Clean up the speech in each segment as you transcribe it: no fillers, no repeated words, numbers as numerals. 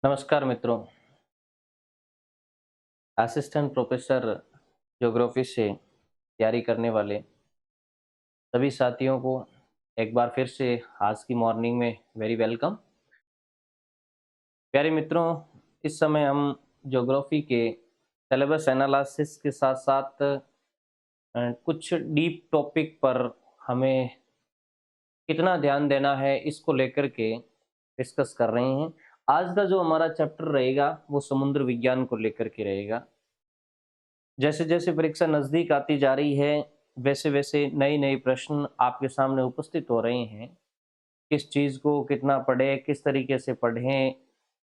नमस्कार मित्रों। Assistant professor geography से तैयारी करने वाले सभी साथियों को एक बार फिर से आज की मॉर्निंग में वेरी वेलकम। प्यारे मित्रों, इस समय हम ज्योग्राफी के सिलेबस एनालिसिस के साथ साथ कुछ डीप टॉपिक पर हमें कितना ध्यान देना है इसको लेकर के डिस्कस कर रहे हैं। आज का जो हमारा चैप्टर रहेगा वो समुद्र विज्ञान को लेकर के रहेगा। जैसे जैसे परीक्षा नज़दीक आती जा रही है वैसे वैसे नए नए प्रश्न आपके सामने उपस्थित हो रहे हैं। किस चीज़ को कितना पढ़े, किस तरीके से पढ़ें,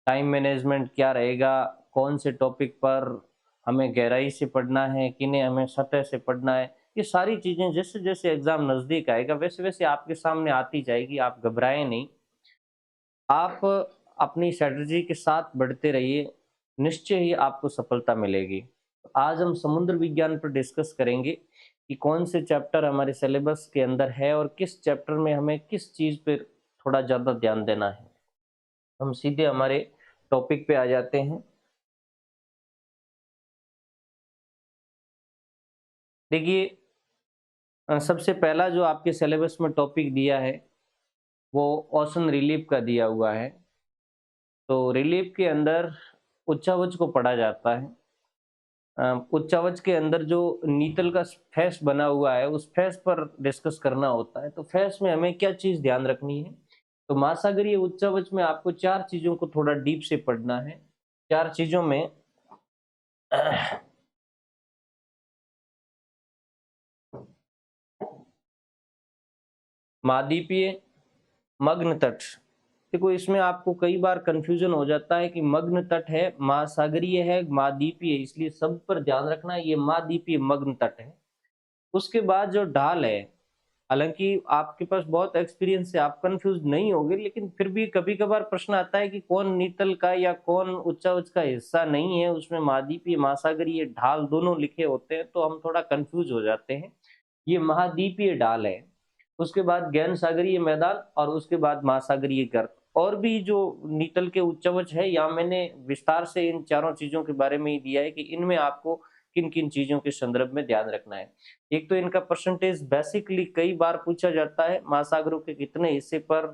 टाइम मैनेजमेंट क्या रहेगा, कौन से टॉपिक पर हमें गहराई से पढ़ना है, किन्हें हमें सतह से पढ़ना है, ये सारी चीज़ें जैसे जैसे एग्ज़ाम नज़दीक आएगा वैसे वैसे आपके सामने आती जाएगी। आप घबराएं नहीं, आप अपनी स्ट्रेटजी के साथ बढ़ते रहिए, निश्चय ही आपको सफलता मिलेगी। आज हम समुद्र विज्ञान पर डिस्कस करेंगे कि कौन से चैप्टर हमारे सिलेबस के अंदर है और किस चैप्टर में हमें किस चीज़ पे थोड़ा ज़्यादा ध्यान देना है। हम सीधे हमारे टॉपिक पे आ जाते हैं। देखिए, सबसे पहला जो आपके सिलेबस में टॉपिक दिया है वो ओशन रिलीफ का दिया हुआ है। तो रिलीफ के अंदर उच्चावच को पढ़ा जाता है। उच्चावच के अंदर जो नीतल का फेस बना हुआ है उस फेस पर डिस्कस करना होता है। तो फेस में हमें क्या चीज़ ध्यान रखनी है? तो महासागरीय उच्चावच में आपको 4 चीज़ों को थोड़ा डीप से पढ़ना है। 4 चीज़ों में महाद्वीपीय, मग्न तट। देखो, इसमें आपको कई बार कंफ्यूजन हो जाता है कि मग्न तट है, महासागरीय है, महाद्वीपीय, इसलिए सब पर ध्यान रखना ये महाद्वीपीय मग्न तट है। उसके बाद जो ढाल है, हालांकि आपके पास बहुत एक्सपीरियंस है, आप कंफ्यूज नहीं होंगे, लेकिन फिर भी कभी कभार प्रश्न आता है कि कौन नीतल का या कौन उच्चावच का हिस्सा नहीं है, उसमें महाद्वीपीय महासागरीय ढाल दोनों लिखे होते हैं तो हम थोड़ा कंफ्यूज हो जाते हैं। ये महाद्वीपीय ढाल है। उसके बाद ज्ञान सागरीय मैदान और उसके बाद महासागरीय गर्त। और भी जो नीतल के उच्चवच है, यहाँ मैंने विस्तार से इन चारों चीजों के बारे में ही दिया है कि इनमें आपको किन किन चीजों के संदर्भ में ध्यान रखना है। एक तो इनका परसेंटेज बेसिकली कई बार पूछा जाता है, महासागरों के कितने हिस्से पर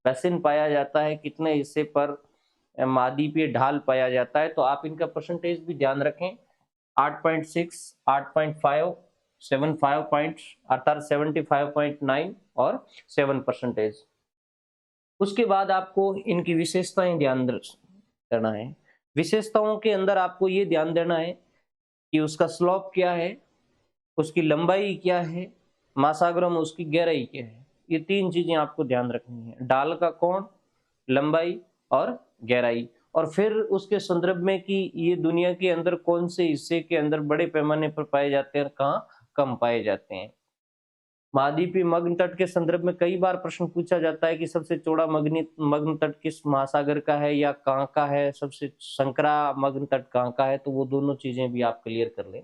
बेसिन पाया जाता है, कितने हिस्से पर महाद्वीपीय ढाल पाया जाता है, तो आप इनका परसेंटेज भी ध्यान रखें। 8.6, 8.5, 75 पॉइंट अर्थात 75.9 और 7%। उसके बाद आपको इनकी विशेषताएं ध्यान करना है। विशेषताओं के अंदर आपको ये ध्यान देना है कि उसका स्लोप क्या है, उसकी लंबाई क्या है, महासागरों में उसकी गहराई क्या है। ये 3 चीजें आपको ध्यान रखनी है, ढाल का कोण, लंबाई और गहराई। और फिर उसके संदर्भ में कि ये दुनिया के अंदर कौन से हिस्से के अंदर बड़े पैमाने पर पाए जाते हैं और कहाँ कम पाए जाते हैं। महाद्वीपीय मग्न तट के संदर्भ में कई बार प्रश्न पूछा जाता है कि सबसे चौड़ा मग्न मग्न तट किस महासागर का है या कहाँ का है, सबसे संकरा मग्न तट कहाँ का है, तो वो दोनों चीजें भी आप क्लियर कर लें।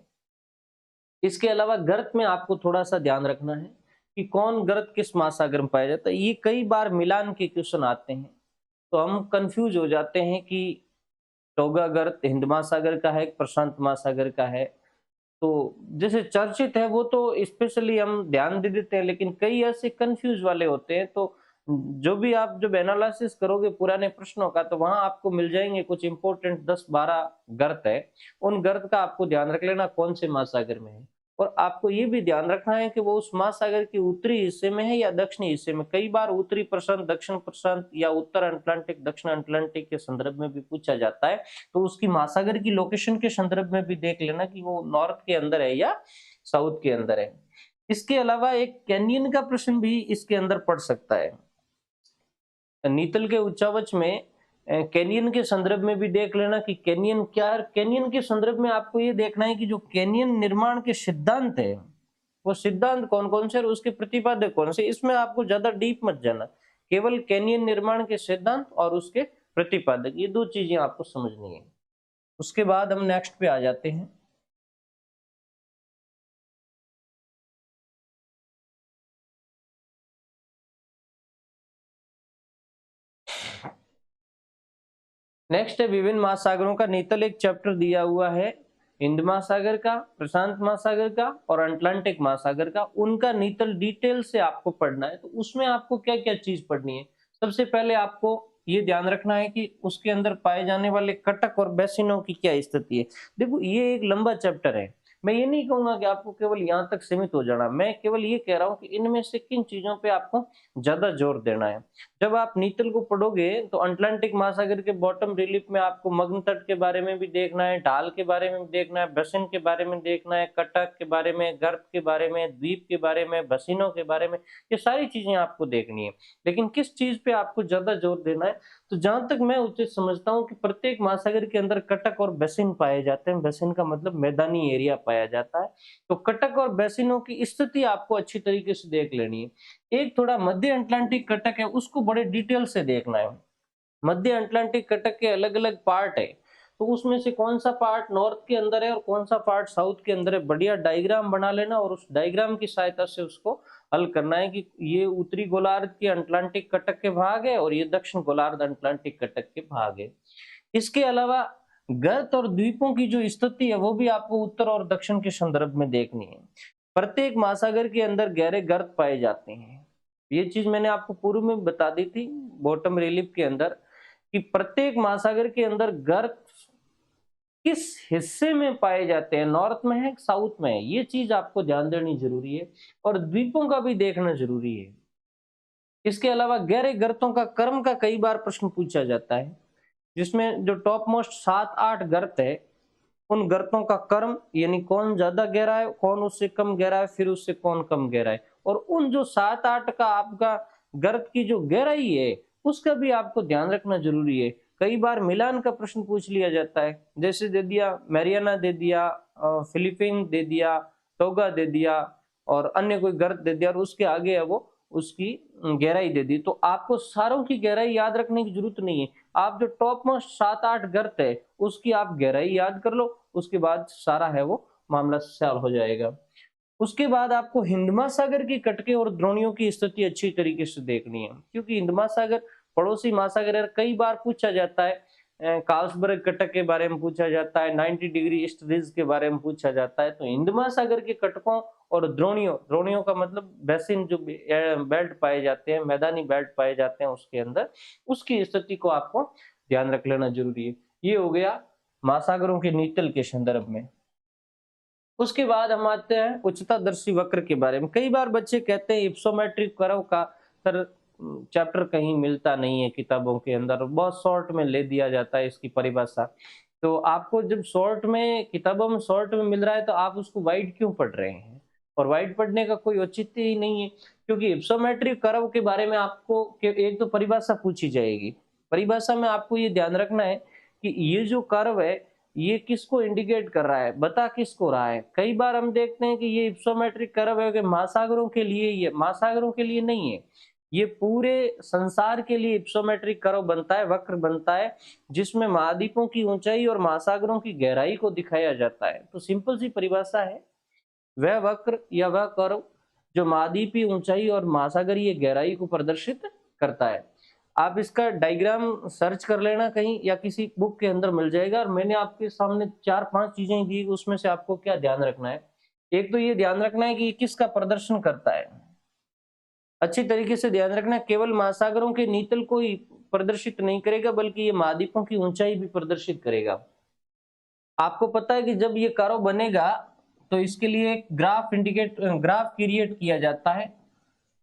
इसके अलावा गर्त में आपको थोड़ा सा ध्यान रखना है कि कौन गर्त किस महासागर में पाया जाता है। ये कई बार मिलान के क्वेश्चन आते हैं तो हम कंफ्यूज हो जाते हैं कि टोगा गर्त हिंद महासागर का है, प्रशांत महासागर का है। तो जैसे चर्चित है वो तो स्पेशली हम ध्यान दे देते हैं, लेकिन कई ऐसे कंफ्यूज वाले होते हैं। तो जो भी आप जब एनालिसिस करोगे पुराने प्रश्नों का तो वहां आपको मिल जाएंगे कुछ इंपॉर्टेंट 10-12 गर्त है। उन गर्त का आपको ध्यान रख लेना कौन से महासागर में है। और आपको ये भी ध्यान रखना है कि वो उस महासागर के उत्तरी हिस्से में है या दक्षिणी हिस्से में। कई बार उत्तरी प्रशांत, दक्षिण प्रशांत या उत्तर अटलांटिक, दक्षिण अटलांटिक के संदर्भ में भी पूछा जाता है। तो उसकी महासागर की लोकेशन के संदर्भ में भी देख लेना कि वो नॉर्थ के अंदर है या साउथ के अंदर है। इसके अलावा एक कैनियन का प्रश्न भी इसके अंदर पड़ सकता है। नीतल के उच्चावच में कैनियन के संदर्भ में भी देख लेना कि कैनियन क्या है। कैनियन के संदर्भ में आपको ये देखना है कि जो कैनियन निर्माण के सिद्धांत है वो सिद्धांत कौन कौन से और उसके प्रतिपादक कौन से। इसमें आपको ज्यादा डीप मत जाना, केवल कैनियन निर्माण के सिद्धांत और उसके प्रतिपादक, ये 2 चीजें आपको समझनी है। उसके बाद हम नेक्स्ट पे आ जाते हैं। नेक्स्ट है विभिन्न महासागरों का नीतल, एक चैप्टर दिया हुआ है हिंद महासागर का, प्रशांत महासागर का और अटलांटिक महासागर का, उनका नीतल डिटेल से आपको पढ़ना है। तो उसमें आपको क्या क्या चीज पढ़नी है? सबसे पहले आपको ये ध्यान रखना है कि उसके अंदर पाए जाने वाले कटक और बेसिनों की क्या स्थिति है। देखो ये एक लंबा चैप्टर है, मैं ये नहीं कहूंगा कि आपको केवल यहाँ तक सीमित हो जाना, मैं केवल ये कह रहा हूँ कि इनमें से किन चीजों पे आपको ज्यादा जोर देना है। जब आप नीतल को पढ़ोगे तो अटलांटिक महासागर के बॉटम रिलीफ में आपको मग्न तट के बारे में भी देखना है, ढाल के बारे में भी देखना है, बेसिन के बारे में देखना है, कटक के बारे में, गर्त के बारे में, द्वीप के बारे में, बसिनों के बारे में, ये सारी चीजें आपको देखनी है। लेकिन किस चीज पे आपको ज्यादा जोर देना है? तो जहां तक मैं उचित समझता हूँ कि प्रत्येक महासागर के अंदर कटक और बेसिन पाए जाते हैं। बेसिन का मतलब मैदानी एरिया पाया जाता है। तो कटक और बेसिनों की स्थिति आपको अच्छी तरीके से देख लेनी है। एक थोड़ा मध्य अटलांटिक कटक है, उसको बड़े डिटेल से देखना है। मध्य अटलांटिक कटक के अलग अलग पार्ट है, तो उसमें से कौन सा पार्ट नॉर्थ के अंदर है और कौन सा पार्ट साउथ के अंदर है, बढ़िया डायग्राम बना लेना और उस डायग्राम की सहायता से उसको हल करना है कि ये उत्तरी गोलार्ध के अटलांटिक कटक के भाग है और ये दक्षिण गोलार्ध अटलांटिक कटक के भाग है। इसके अलावा गर्त और द्वीपों की जो स्थिति है वो भी आपको उत्तर और दक्षिण के संदर्भ में देखनी है। प्रत्येक महासागर के अंदर गहरे गर्त पाए जाते हैं, ये चीज मैंने आपको पूर्व में बता दी थी बॉटम रिलीफ के अंदर, कि प्रत्येक महासागर के अंदर गर्त किस हिस्से में पाए जाते हैं, नॉर्थ में है साउथ में है, ये चीज आपको ध्यान देनी जरूरी है। और द्वीपों का भी देखना जरूरी है। इसके अलावा गहरे गर्तों का क्रम का कई बार प्रश्न पूछा जाता है, जिसमें जो टॉप मोस्ट 7-8 गर्त है, उन गर्तों का क्रम यानी कौन ज्यादा गहरा है, कौन उससे कम गहरा है, फिर उससे कौन कम गहरा है, और उन जो 7-8 का आपका गर्त की जो गहराई है उसका भी आपको ध्यान रखना जरूरी है। कई बार मिलान का प्रश्न पूछ लिया जाता है, जैसे दे दिया मैरियाना दे दिया, फिलीपीन दे दिया, टोगा दे दिया और अन्य कोई गर्त दे दिया और उसके आगे है वो उसकी गहराई दे दी। तो आपको सारों की गहराई याद रखने की जरूरत नहीं है, आप जो टॉप मोस्ट 7-8 गर्त है उसकी आप गहराई याद कर लो, उसके बाद सारा है वो मामला सॉल्व हो जाएगा। उसके बाद आपको हिंद महासागर की कटके और द्रोणियों की स्थिति अच्छी तरीके से देखनी है, क्योंकि हिंद महासागर पड़ोसी महासागर है, कई बार पूछा जाता है। कार्लसबर्ग कटक के बारे में पूछा जाता है, 90 डिग्री ईस्ट रिज के बारे में पूछा जाता है। तो हिंद महासागर के कटकों और द्रोणियों, द्रोणियों का मतलब बेसिन जो बेल्ट पाए जाते हैं, मैदानी बेल्ट पाए जाते हैं उसके अंदर, उसकी स्थिति को आपको ध्यान रख लेना जरूरी है। ये हो गया महासागरों के नीतल के संदर्भ में। उसके बाद हम आते हैं उच्चतादर्शी वक्र के बारे में। कई बार बच्चे कहते हैं इप्सोमेट्रिक कर्व का सर चैप्टर कहीं मिलता नहीं है किताबों के अंदर, बहुत शॉर्ट में ले दिया जाता है इसकी परिभाषा। तो आपको जब शॉर्ट में किताबों में शॉर्ट में मिल रहा है तो आप उसको वाइड क्यों पढ़ रहे हैं? और वाइड पढ़ने का कोई औचित्य ही नहीं है, क्योंकि इप्सोमेट्रिक कर्व के बारे में आपको एक तो परिभाषा पूछी जाएगी। परिभाषा में आपको ये ध्यान रखना है कि ये जो कर्व है ये किसको इंडिकेट कर रहा है, बता किसको रहा है। कई बार हम देखते हैं कि ये इप्सोमेट्रिक कर्व है कि महासागरों के लिए, ये महासागरों के लिए नहीं है, ये पूरे संसार के लिए इप्सोमेट्रिक कर्व बनता है, वक्र बनता है, जिसमें महाद्वीपों की ऊंचाई और महासागरों की गहराई को दिखाया जाता है। तो सिंपल सी परिभाषा है, वह वक्र या वह कर्व जो महाद्वीपीय ऊंचाई और महासागरीय गहराई को प्रदर्शित करता है। आप इसका डायग्राम सर्च कर लेना कहीं या किसी बुक के अंदर मिल जाएगा, और मैंने आपके सामने 4-5 चीजें दी, उसमें से आपको क्या ध्यान रखना है? एक तो ये ध्यान रखना है कि किसका प्रदर्शन करता है, अच्छी तरीके से ध्यान रखना, केवल महासागरों के नीतल को ही प्रदर्शित नहीं करेगा बल्कि ये महाद्वीपों की ऊंचाई भी प्रदर्शित करेगा। आपको पता है कि जब ये कर्व बनेगा तो इसके लिए एक ग्राफ क्रिएट किया जाता है,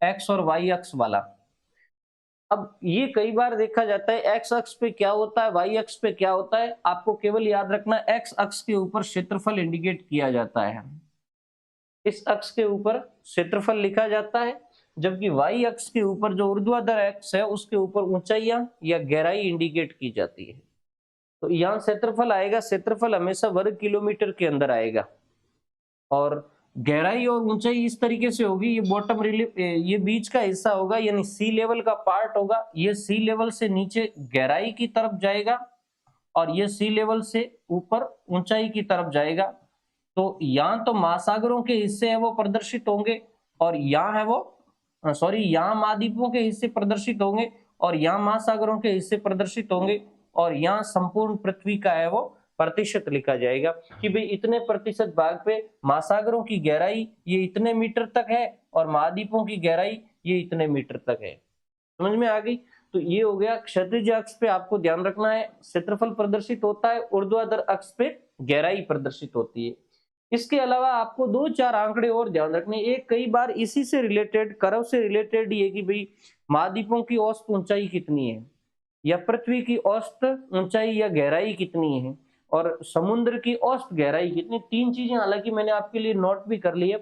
एक्स और वाई अक्ष वाला। अब ये कई बार देखा जाता है एक्स अक्ष पे क्या होता है, वाई अक्ष पे क्या होता है, आपको केवल याद रखना एक्स अक्ष के ऊपर क्षेत्रफल इंडिकेट किया जाता है, इस अक्ष के ऊपर क्षेत्रफल लिखा जाता है, जबकि वाई अक्ष के ऊपर जो ऊर्ध्वाधर अक्ष है उसके ऊपर ऊंचाइयां या गहराई इंडिकेट की जाती है। तो यहाँ क्षेत्रफल आएगा, क्षेत्रफल हमेशा वर्ग किलोमीटर के अंदर आएगा, और गहराई और ऊंचाई इस तरीके से होगी, ये बॉटम रिलीफ, ये बीच का हिस्सा होगा यानी सी लेवल का पार्ट होगा, ये सी लेवल से नीचे गहराई की तरफ जाएगा और ये सी लेवल से ऊपर ऊंचाई की तरफ जाएगा। तो यहाँ तो महासागरों के हिस्से हैं वो प्रदर्शित होंगे, और यहाँ है वो यहाँ महाद्वीपों के हिस्से प्रदर्शित होंगे और यहाँ महासागरों के हिस्से प्रदर्शित होंगे। और यहाँ संपूर्ण पृथ्वी का है वो प्रतिशत लिखा जाएगा कि भाई इतने प्रतिशत भाग पे महासागरों की गहराई ये इतने मीटर तक है और महाद्वीपों की गहराई ये इतने मीटर तक है। समझ में आ गई? तो ये हो गया क्षैतिज अक्ष पे आपको ध्यान रखना है क्षेत्रफल प्रदर्शित होता है, ऊर्ध्वाधर अक्ष पे गहराई प्रदर्शित होती है। इसके अलावा आपको 2-4 आंकड़े और ध्यान रखने, एक कई बार इसी से रिलेटेड कर्व से रिलेटेड ये कि भाई महाद्वीपों की औसत ऊंचाई कितनी है या पृथ्वी की औसत ऊंचाई या गहराई कितनी है और समुद्र की औसत गहराई कितनी, 3 चीजें हालांकि मैंने आपके लिए नोट भी कर ली है।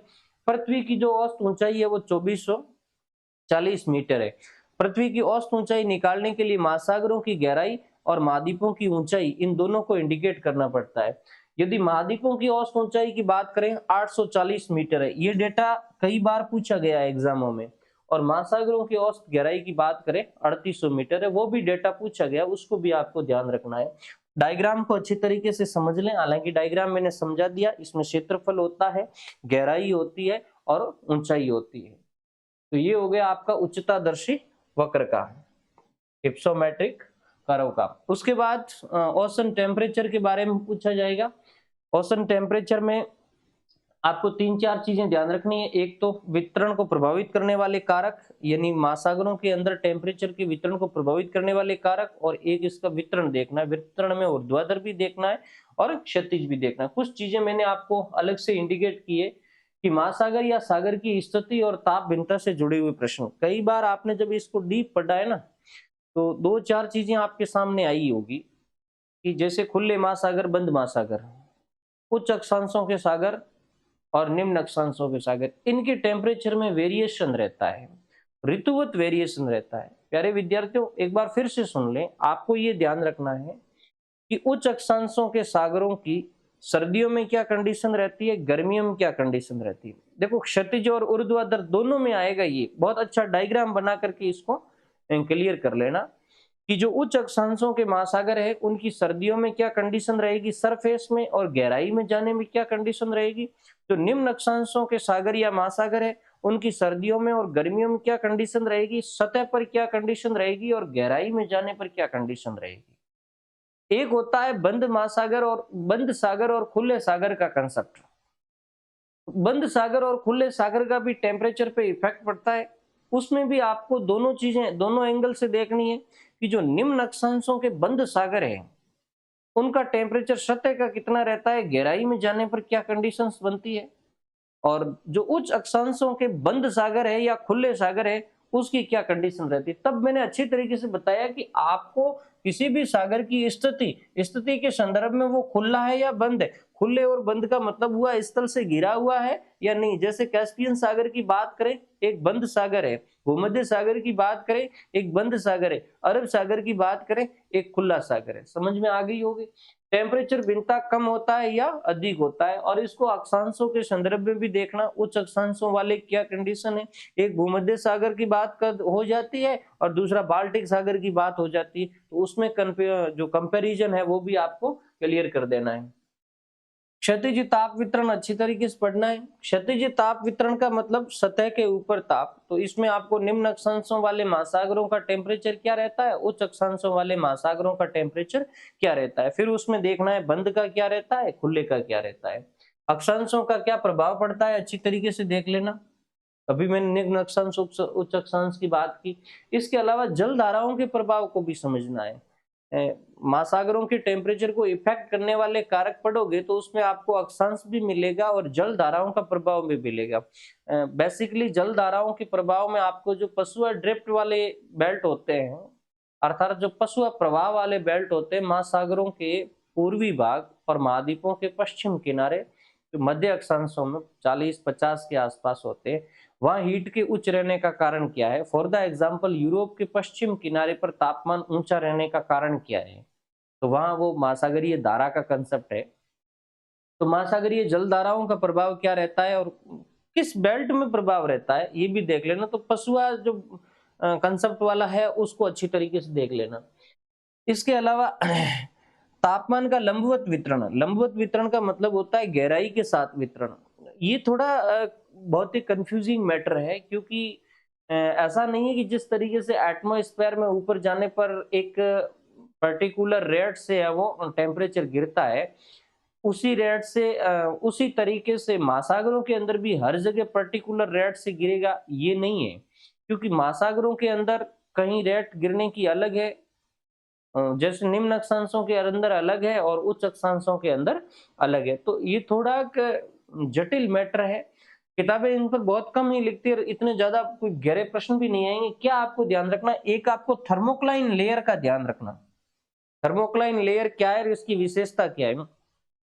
पृथ्वी की जो औसत ऊंचाई है वो 2440 मीटर है। पृथ्वी की औसत ऊंचाई निकालने के लिए महासागरों की गहराई और महाद्वीपों की ऊंचाई इन दोनों को इंडिकेट करना पड़ता है। यदि महाद्वीपों की औसत ऊंचाई की बात करें 840 मीटर है, ये डेटा कई बार पूछा गया है एग्जामों में, और महासागरों की औसत गहराई की बात करें 3800 मीटर है, वो भी डेटा पूछा गया, उसको भी आपको ध्यान रखना है। डायग्राम को अच्छी तरीके से समझ लें, हालांकि डायग्राम मैंने समझा दिया, इसमें क्षेत्रफल होता है, गहराई होती है और ऊंचाई होती है। तो ये हो गया आपका उच्चतादर्शी वक्र का, हिप्सोमेट्रिक कर्व का। उसके बाद ओशन टेम्परेचर के बारे में पूछा जाएगा। ओशन टेम्परेचर में आपको 3-4 चीजें ध्यान रखनी है। एक तो वितरण को प्रभावित करने वाले कारक, यानी महासागरों के अंदर टेम्परेचर के वितरण को प्रभावित करने वाले कारक, और एक इसका वितरण देखना है। वितरण में ऊर्ध्वाधर भी देखना है और क्षैतिज भी देखना है। कुछ चीजें मैंने आपको अलग से इंडिकेट की है कि महासागर या सागर की स्थिति और ताप भिन्नता से जुड़े हुए प्रश्न, कई बार आपने जब इसको डीप पढ़ा है ना, तो 2-4 चीजें आपके सामने आई होगी कि जैसे खुले महासागर, बंद महासागर, उच्च अक्षांशों के सागर और निम्न अक्षांशों के सागर, इनके टेम्परेचर में वेरिएशन रहता है, ऋतुवत वेरिएशन रहता है। प्यारे विद्यार्थियों, एक बार फिर से सुन लें, आपको ये ध्यान रखना है कि उच्च अक्षांशों के सागरों की सर्दियों में क्या कंडीशन रहती है, गर्मियों में क्या कंडीशन रहती है। देखो क्षैतिज और ऊर्ध्वाधर दोनों में आएगा, ये बहुत अच्छा डायग्राम बना करके इसको क्लियर कर लेना कि जो उच्च अक्षांशों के महासागर है उनकी सर्दियों में क्या कंडीशन रहेगी सरफेस में, और गहराई में जाने में क्या कंडीशन रहेगी। जो निम्न अक्षांशों के सागर या महासागर है उनकी सर्दियों में और गर्मियों में क्या कंडीशन रहेगी, सतह पर क्या कंडीशन रहेगी और गहराई में जाने पर क्या कंडीशन रहेगी। एक होता है बंद महासागर और बंद सागर और खुले सागर का कंसेप्ट। बंद सागर और खुले सागर का भी टेम्परेचर पे इफेक्ट पड़ता है, उसमें भी आपको दोनों चीजें दोनों एंगल से देखनी है कि जो निम्न अक्षांशों के बंद सागर है उनका टेम्परेचर सतह का कितना रहता है, गहराई में जाने पर क्या कंडीशंस बनती है, और जो उच्च अक्षांशों के बंद सागर है या खुले सागर है उसकी क्या कंडीशन रहती है। तब मैंने अच्छी तरीके से बताया कि आपको किसी भी सागर की स्थिति के संदर्भ में वो खुला है या बंद है। खुले और बंद का मतलब हुआ स्थल से घिरा हुआ है या नहीं। जैसे कैस्पियन सागर की बात करें, एक बंद सागर है, भूमध्य सागर की बात करें, एक बंद सागर है, अरब सागर की बात करें, एक खुला सागर है। समझ में आ गई होगी। टेम्परेचर भिन्नता कम होता है या अधिक होता है, और इसको अक्षांशों के संदर्भ में भी देखना। उच्च अक्षांशों वाले क्या कंडीशन है, एक भूमध्य सागर की बात हो जाती है और दूसरा बाल्टिक सागर की बात हो जाती है, तो उसमें जो कंपैरिजन है वो भी आपको क्लियर कर देना है। क्षैतिज ताप वितरण अच्छी तरीके से पढ़ना है। क्षैतिज ताप वितरण का मतलब सतह के ऊपर ताप, तो इसमें आपको निम्न अक्षांशों वाले महासागरों का टेम्परेचर क्या रहता है, उच्च अक्षांशों वाले महासागरों का टेम्परेचर क्या रहता है। फिर उसमें देखना है बंद का क्या रहता है, खुले का क्या रहता है, अक्षांशों का क्या प्रभाव पड़ता है, अच्छी तरीके से देख लेना। अभी मैंने निम्न अक्षांश उच्च अक्षांश की बात की। इसके अलावा जल धाराओं के प्रभाव को भी समझना है। महासागरों के टेम्परेचर को इफेक्ट करने वाले कारक पढ़ोगे तो उसमें आपको अक्षांश भी मिलेगा और जल धाराओं का प्रभाव भी मिलेगा। बेसिकली जल धाराओं के प्रभाव में आपको जो पशुआ ड्रिफ्ट वाले बेल्ट होते हैं, अर्थात जो पशुआ प्रवाह वाले बेल्ट होते हैं, महासागरों के पूर्वी भाग और महाद्वीपों के पश्चिम किनारे जो मध्य अक्षांशों में 40-50 के आसपास होते हैं, वहां हीट के उच्च रहने का कारण क्या है। फॉर द एग्जांपल यूरोप के पश्चिम किनारे पर तापमान ऊंचा रहने का कारण क्या है, तो वहां वो महासागरीय धारा का कंसेप्ट है। तो महासागरीय जल धाराओं का प्रभाव क्या रहता है और किस बेल्ट में प्रभाव रहता है ये भी देख लेना। तो पशुआ जो कंसेप्ट वाला है उसको अच्छी तरीके से देख लेना। इसके अलावा तापमान का लंबवत वितरण का मतलब होता है गहराई के साथ वितरण। ये थोड़ा बहुत ही कंफ्यूजिंग मैटर है, क्योंकि ऐसा नहीं है कि जिस तरीके से एटमॉस्फेयर में ऊपर जाने पर एक पर्टिकुलर रेट से है वो टेम्परेचर गिरता है, उसी रेट से उसी तरीके से महासागरों के अंदर भी हर जगह पर्टिकुलर रेट से गिरेगा ये नहीं है, क्योंकि महासागरों के अंदर कहीं रेट गिरने की अलग है, जैसे निम्न अक्षांशों के अंदर अलग है और उच्च अक्षांशों के अंदर अलग है। तो ये थोड़ा जटिल मैटर है, किताबें इन पर बहुत कम ही लिखती है, इतने ज्यादा कोई गहरे प्रश्न भी नहीं आएंगे। क्या आपको ध्यान रखना, एक आपको थर्मोक्लाइन लेयर का ध्यान रखना। थर्मोक्लाइन लेयर क्या है और इसकी विशेषता क्या है।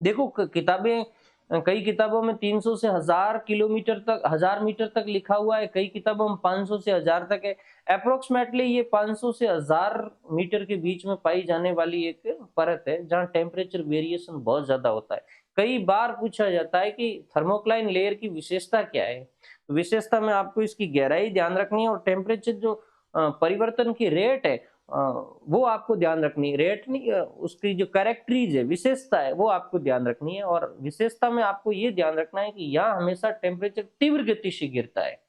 देखो किताबें, कई किताबों में 300 से 1000 किलोमीटर तक, 1000 मीटर तक लिखा हुआ है, कई किताबों में 500 से 1000 तक है। अप्रोक्सीमेटली ये 500 से 1000 मीटर के बीच में पाई जाने वाली एक परत है जहां टेम्परेचर वेरिएशन बहुत ज्यादा होता है। कई बार पूछा जाता है कि थर्मोक्लाइन लेयर की विशेषता क्या है, तो विशेषता में आपको इसकी गहराई ध्यान रखनी है और टेम्परेचर जो परिवर्तन की रेट है वो आपको ध्यान रखनी है। रेट नहीं, उसकी जो कैरेक्टरीज है, विशेषता है, वो आपको ध्यान रखनी है। और विशेषता में आपको ये ध्यान रखना है कि यहाँ हमेशा टेम्परेचर तीव्र गति से गिरता है।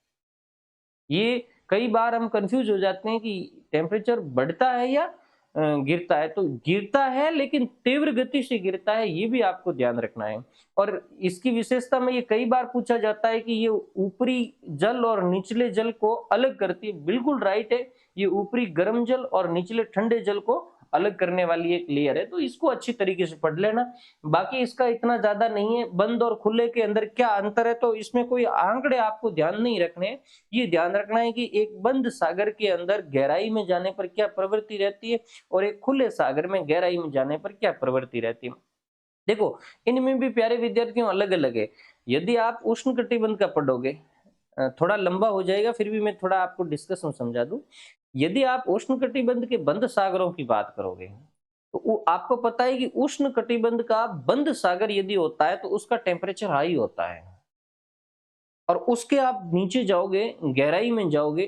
ये कई बार हम कंफ्यूज हो जाते हैं कि टेम्परेचर बढ़ता है या गिरता है, तो गिरता है लेकिन तीव्र गति से गिरता है, ये भी आपको ध्यान रखना है। और इसकी विशेषता में ये कई बार पूछा जाता है कि ये ऊपरी जल और निचले जल को अलग करती है। बिल्कुल राइट है, ये ऊपरी गर्म जल और निचले ठंडे जल को अलग करने वाली एक लेयर है, तो इसको अच्छी तरीके से पढ़ लेना। बाकी इसका इतना ज्यादा नहीं है, बंद और खुले के अंदर क्या अंतर है, तो इसमें कोई आंकड़े आपको ध्यान नहीं रखने, ये ध्यान रखना है कि एक बंद सागर के अंदर गहराई में जाने पर क्या प्रवृत्ति रहती है और एक खुले सागर में गहराई में जाने पर क्या प्रवृत्ति रहती है। देखो इनमें भी प्यारे विद्यार्थियों अलग अलग है। यदि आप उष्ण कटिबंध का पढ़ोगे, थोड़ा लंबा हो जाएगा, फिर भी मैं थोड़ा आपको डिस्कस में समझा दूं। यदि आप उष्ण कटिबंध के बंद सागरों की बात करोगे, तो आपको पता है कि उष्ण कटिबंध का बंद सागर यदि होता है तो उसका टेम्परेचर हाई होता है, और उसके आप नीचे जाओगे, गहराई में जाओगे,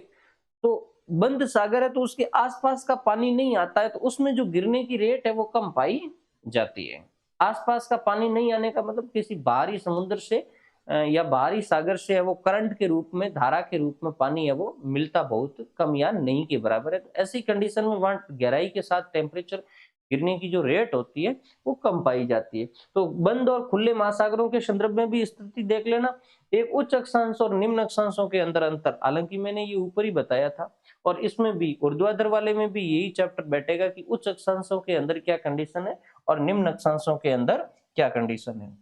तो बंद सागर है तो उसके आसपास का पानी नहीं आता है, तो उसमें जो गिरने की रेट है वो कम पाई जाती है। आसपास का पानी नहीं आने का मतलब किसी बाहरी समुद्र से या बाहरी सागर से है वो करंट के रूप में, धारा के रूप में पानी है वो मिलता बहुत कम या नहीं के बराबर है। तो ऐसी कंडीशन में वहां गहराई के साथ टेम्परेचर गिरने की जो रेट होती है वो कम पाई जाती है। तो बंद और खुले महासागरों के संदर्भ में भी स्थिति देख लेना। एक उच्च अक्षांश और निम्न अक्षांशों के अंदर अंतर, हालांकि मैंने ये ऊपर ही बताया था, और इसमें भी ऊर्ध्वाधर वाले में भी यही चैप्टर बैठेगा कि उच्च अक्षांशों के अंदर क्या कंडीशन है और निम्न अक्षांशों के अंदर क्या कंडीशन है।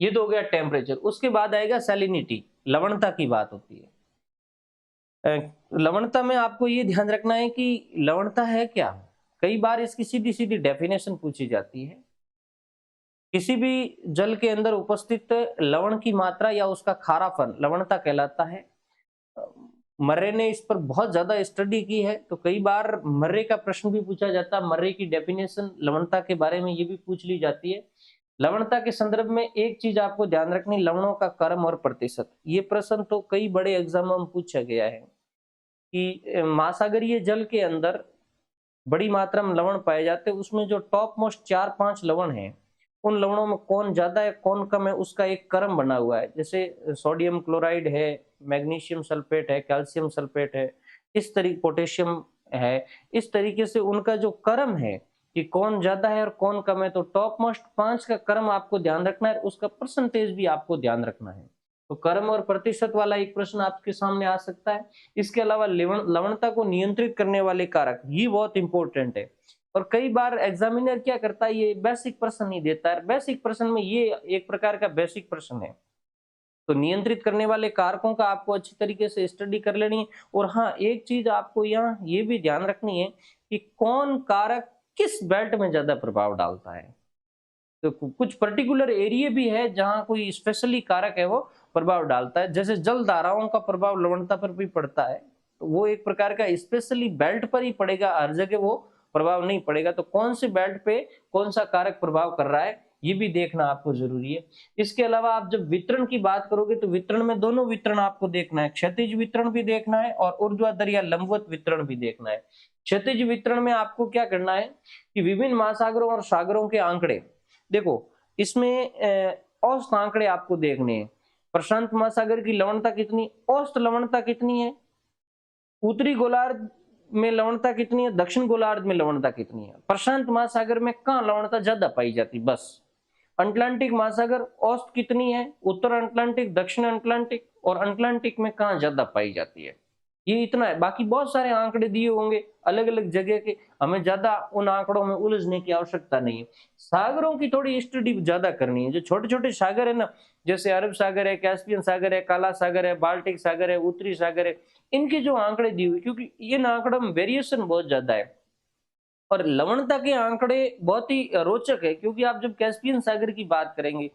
ये तो हो गया टेम्परेचर। उसके बाद आएगा सैलिनिटी, लवणता की बात होती है। लवणता में आपको ये ध्यान रखना है कि लवणता है क्या। कई बार इसकी सीधी सीधी डेफिनेशन पूछी जाती है। किसी भी जल के अंदर उपस्थित लवण की मात्रा या उसका खारापन लवणता कहलाता है। मर्रे ने इस पर बहुत ज्यादा स्टडी की है, तो कई बार मर्रे का प्रश्न भी पूछा जाता है। मर्रे की डेफिनेशन लवणता के बारे में ये भी पूछ ली जाती है। लवणता के संदर्भ में एक चीज आपको ध्यान रखनी, लवणों का क्रम और प्रतिशत। ये प्रश्न तो कई बड़े एग्जामों में पूछा गया है कि महासागरीय जल के अंदर बड़ी मात्रा में लवण पाए जाते हैं, उसमें जो टॉप मोस्ट 4-5 लवण हैं, उन लवणों में कौन ज्यादा है कौन कम है उसका एक क्रम बना हुआ है। जैसे सोडियम क्लोराइड है, मैग्नीशियम सल्फेट है, कैल्शियम सल्फेट है, इस तरीके पोटेशियम है, इस तरीके से उनका जो क्रम है कि कौन ज्यादा है और कौन कम है, तो टॉप मोस्ट 5 का क्रम आपको ध्यान रखना है, उसका परसेंटेज भी आपको ध्यान रखना है। तो क्रम और प्रतिशत वाला एक प्रश्न आपके सामने आ सकता है। इसके अलावा लवणता को नियंत्रित करने वाले कारक, ये बहुत इंपॉर्टेंट है। और कई बार एग्जामिनर क्या करता है, ये बेसिक प्रश्न नहीं देता है। बेसिक प्रश्न में ये एक प्रकार का बेसिक प्रश्न है, तो नियंत्रित करने वाले कारकों का आपको अच्छी तरीके से स्टडी कर लेनी है। और हाँ, एक चीज आपको यहाँ ये भी ध्यान रखनी है कि कौन कारक किस बेल्ट में ज्यादा प्रभाव डालता है। तो कुछ पर्टिकुलर एरिया भी है जहां कोई स्पेशली कारक है वो प्रभाव डालता है। जैसे जल धाराओं का प्रभाव लवणता पर भी पड़ता है, तो वो एक प्रकार का स्पेशली बेल्ट पर ही पड़ेगा, हर जगह वो प्रभाव नहीं पड़ेगा। तो कौन से बेल्ट पे कौन सा कारक प्रभाव कर रहा है ये भी देखना आपको जरूरी है। इसके अलावा आप जब वितरण की बात करोगे तो वितरण में दोनों वितरण आपको देखना है, क्षैतिज वितरण भी देखना है और ऊर्ध्वाधर या लंबवत वितरण भी देखना है। क्षैतिज वितरण में आपको क्या करना है कि विभिन्न महासागरों और सागरों के आंकड़े देखो, इसमें औसत आंकड़े आपको देखने हैं। प्रशांत महासागर की लवणता कितनी, औसत लवणता कितनी है, उत्तरी गोलार्ध में लवणता कितनी है, दक्षिण गोलार्ध में लवणता कितनी है, प्रशांत महासागर में कहाँ लवणता ज्यादा पाई जाती, बस। अटलांटिक महासागर औसत कितनी है, उत्तर अटलांटिक, दक्षिण अटलांटिक, और अटलांटिक में कहाँ ज्यादा पाई जाती है, ये इतना है। बाकी बहुत सारे आंकड़े दिए होंगे अलग अलग जगह के, हमें ज्यादा उन आंकड़ों में उलझने की आवश्यकता नहीं है। सागरों की थोड़ी स्टडी ज्यादा करनी है। जो छोटे छोटे सागर है ना, जैसे अरब सागर है, कैस्पियन सागर है, काला सागर है, बाल्टिक सागर है, उत्तरी सागर है, इनके जो आंकड़े दिए हुए, क्योंकि इन आंकड़ों में वेरिएशन बहुत ज्यादा है और लवणता के आंकड़े बहुत ही रोचक है। क्योंकि आप जब कैस्पियन सागर की बात करेंगे,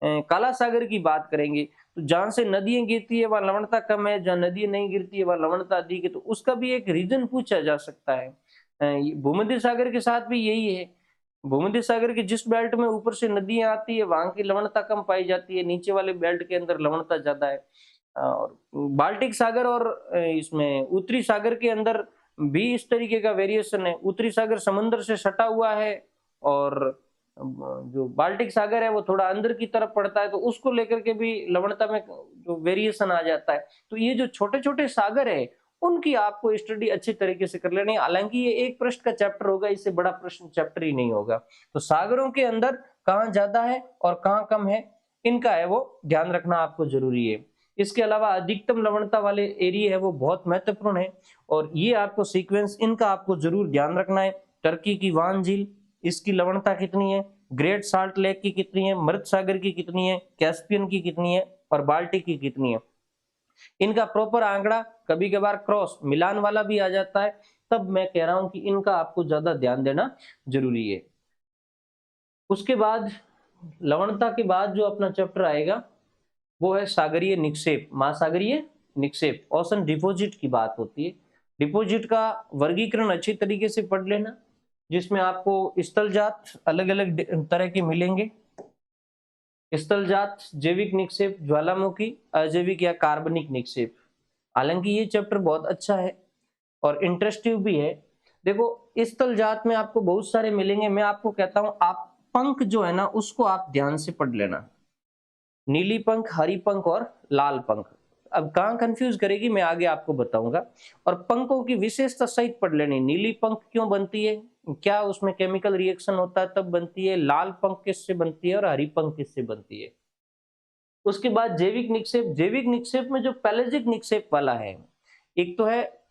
काला सागर की बात करेंगे, तो जहां से नदियां गिरती है वहां लवणता कम है, जहां नदियां नहीं गिरती है वहां लवणता अधिक है, तो उसका भी एक रीजन पूछा जा सकता है। भूमध्य सागर के साथ भी यही है। भूमध्य सागर के जिस बेल्ट में ऊपर से नदियां आती है वहां की लवणता कम पाई जाती है, नीचे वाले बेल्ट के अंदर लवणता ज्यादा है। और बाल्टिक सागर और इसमें उत्तरी सागर के अंदर भी इस तरीके का वेरिएशन है। उत्तरी सागर समुद्र से सटा हुआ है और जो बाल्टिक सागर है वो थोड़ा अंदर की तरफ पड़ता है, तो उसको लेकर के भी लवणता में जो वेरिएशन आ जाता है। तो ये जो छोटे छोटे सागर है उनकी आपको स्टडी अच्छी तरीके से कर लेनी। हालांकि ये एक प्रश्न का चैप्टर होगा, इससे बड़ा प्रश्न चैप्टर ही नहीं होगा। तो सागरों के अंदर कहाँ ज्यादा है और कहाँ कम है, इनका है वो ध्यान रखना आपको जरूरी है। इसके अलावा अधिकतम लवणता वाले एरिया है वो बहुत महत्वपूर्ण है और ये आपको सीक्वेंस इनका आपको जरूर ध्यान रखना है। टर्की की वान झील, इसकी लवणता कितनी है, ग्रेट साल्ट लेक की कितनी है, मृत सागर की कितनी है, कैस्पियन की कितनी है और बाल्टिक की कितनी है, इनका प्रॉपर आंकड़ा। कभी कभार क्रॉस मिलान वाला भी आ जाता है, तब मैं कह रहा हूं कि इनका आपको ज्यादा ध्यान देना जरूरी है। उसके बाद लवणता के बाद जो अपना चैप्टर आएगा वो है सागरीय निक्षेप, महासागरीय निक्षेप, ओशन डिपॉजिट की बात होती है। डिपॉजिट का वर्गीकरण अच्छी तरीके से पढ़ लेना, जिसमें आपको स्थलजात अलग अलग तरह के मिलेंगे। स्थलजात, जैविक निक्षेप, ज्वालामुखी, अजैविक या कार्बनिक निक्षेप। हालांकि ये चैप्टर बहुत अच्छा है और इंटरेस्टिव भी है। देखो स्थलजात में आपको बहुत सारे मिलेंगे, मैं आपको कहता हूं आप पंख जो है ना उसको आप ध्यान से पढ़ लेना, नीली पंख, हरी पंख और लाल पंख। अब कहाँ कंफ्यूज करेगी मैं आगे आपको बताऊंगा। और पंखों की विशेषता सहित पढ़ लेनी, नीली पंख क्यों बनती है, क्या उसमें केमिकल रिएक्शन होता है तब बनती है, लाल पंख किससे बनती है और हरी पंख किससे बनती है। उसके बाद जैविक निक्षेप, जैविक निक्षेप में जो पेलेजिक निक्षेप वाला है, एक तो है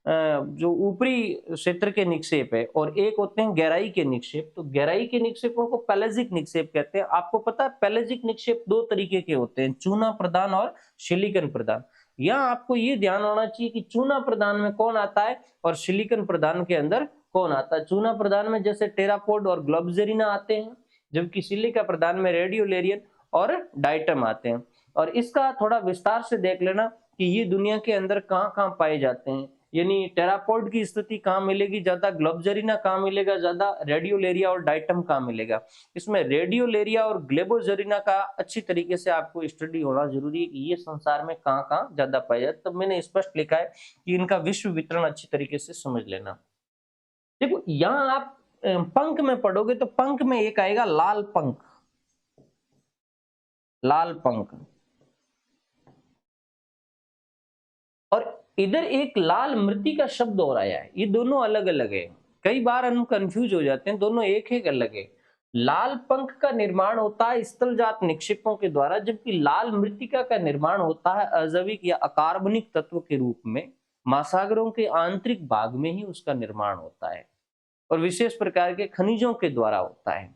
जो ऊपरी क्षेत्र के निक्षेप है और एक होते हैं गहराई के निक्षेप। तो गहराई के निक्षेपों को पेलेजिक निक्षेप कहते हैं। आपको पता है पेलेजिक निक्षेप दो तरीके के होते हैं, चूना प्रदान और सिलिकन प्रदान। यहाँ आपको ये ध्यान होना चाहिए कि चूना प्रदान में कौन आता है और सिलिकन प्रदान के अंदर कौन आता है। चूना प्रदान में जैसे टेरापोड और ग्लोब्जेरिना आते हैं, जबकि सिलिका प्रदान में रेडियोलेरियन और डाइटम आते हैं। और इसका थोड़ा विस्तार से देख लेना कि ये दुनिया के अंदर कहाँ कहाँ पाए जाते हैं, यानी टेरापोड की स्थिति कहाँ मिलेगी ज्यादा, ग्लोब्जेरिना कहाँ मिलेगा ज्यादा, रेडियोलेरिया और डाइटम कहाँ मिलेगा। इसमें रेडियोलेरिया और ग्लेबोजेरिना का अच्छी तरीके से आपको स्टडी होना जरूरी है कि ये संसार में कहाँ कहाँ ज्यादा पाया जाता है। तब मैंने स्पष्ट लिखा है कि इनका विश्व वितरण अच्छी तरीके से समझ लेना। देखो यहाँ आप पंख में पढ़ोगे तो पंख में एक आएगा लाल पंख, लाल पंख, और इधर एक लाल मृत्तिका शब्द और आया है। ये दोनों अलग अलग है, कई बार हम कंफ्यूज हो जाते हैं, दोनों एक एक अलग है। लाल पंख का निर्माण होता है स्थलजात निक्षेपों के द्वारा, जबकि लाल मृत्तिका का निर्माण होता है अजैविक या अकार्बनिक तत्व के रूप में। महासागरों के आंतरिक भाग में ही उसका निर्माण होता है और विशेष प्रकार के खनिजों के द्वारा होता है।